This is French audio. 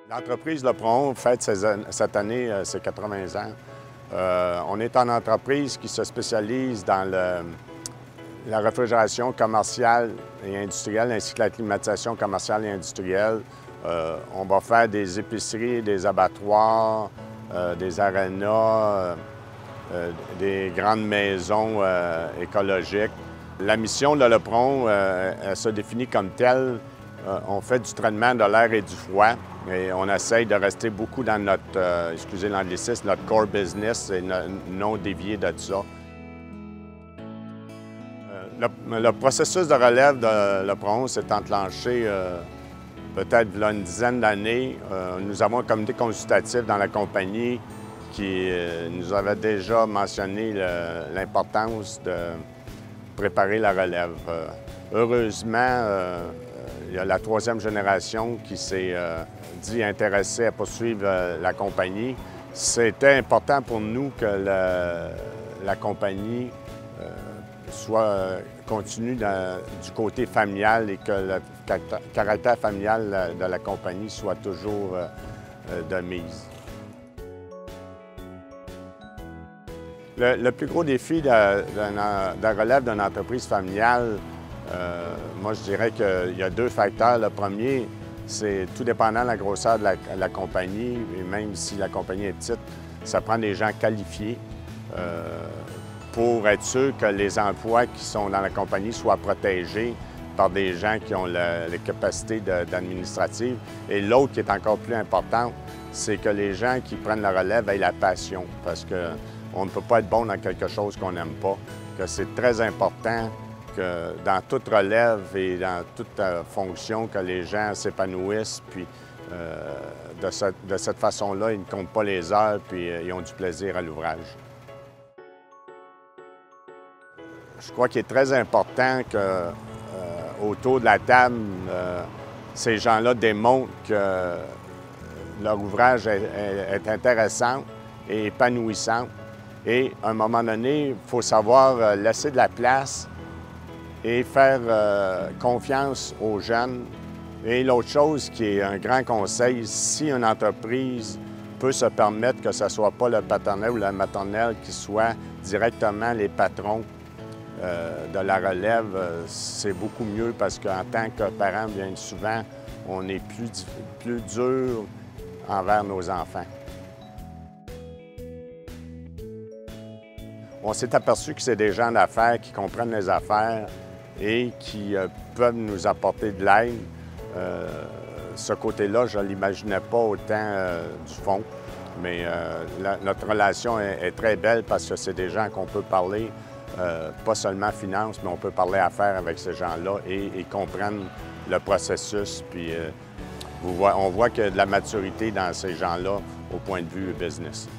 L'entreprise Le Pron fête cette année ses 80 ans. On est une entreprise qui se spécialise dans la réfrigération commerciale et industrielle ainsi que la climatisation commerciale et industrielle. On va faire des épiceries, des abattoirs, des arénas, des grandes maisons écologiques. La mission de Le Pron, elle se définit comme telle. On fait du traitement de l'air et du froid et on essaye de rester beaucoup dans notre, excusez l'anglicisme, notre core business et non dévier de ça. Le processus de relève de Le Pron s'est enclenché peut-être il y a une dizaine d'années. Nous avons un comité consultatif dans la compagnie qui nous avait déjà mentionné l'importance de préparer la relève. Heureusement, il y a la troisième génération qui s'est dit intéressée à poursuivre la compagnie. C'était important pour nous que la compagnie continue du côté familial et que le caractère familial de la compagnie soit toujours de mise. Le plus gros défi de la relève d'une entreprise familiale, moi, je dirais qu'il y a deux facteurs. Le premier, c'est tout dépendant de la grosseur de la compagnie, et même si la compagnie est petite, ça prend des gens qualifiés pour être sûr que les emplois qui sont dans la compagnie soient protégés par des gens qui ont les capacités d'administrative. Et l'autre qui est encore plus importante, c'est que les gens qui prennent la relève aient la passion, parce qu'on ne peut pas être bon dans quelque chose qu'on n'aime pas, que c'est très important que dans toute relève et dans toute fonction, que les gens s'épanouissent, puis de cette façon-là, ils ne comptent pas les heures, puis ils ont du plaisir à l'ouvrage. Je crois qu'il est très important qu'autour de la table, ces gens-là démontrent que leur ouvrage est intéressant et épanouissant. Et à un moment donné, il faut savoir laisser de la place et faire confiance aux jeunes. Et l'autre chose qui est un grand conseil, si une entreprise peut se permettre que ce ne soit pas le paternel ou la maternelle qui soit directement les patrons de la relève, c'est beaucoup mieux parce qu'en tant que parent, bien souvent, on est plus dur envers nos enfants. On s'est aperçu que c'est des gens d'affaires qui comprennent les affaires et qui peuvent nous apporter de l'aide. Ce côté-là, je ne l'imaginais pas autant du fond, mais notre relation est très belle parce que c'est des gens qu'on peut parler, pas seulement finance, mais on peut parler affaires avec ces gens-là et ils comprennent le processus. Puis on voit qu'il y a de la maturité dans ces gens-là au point de vue business.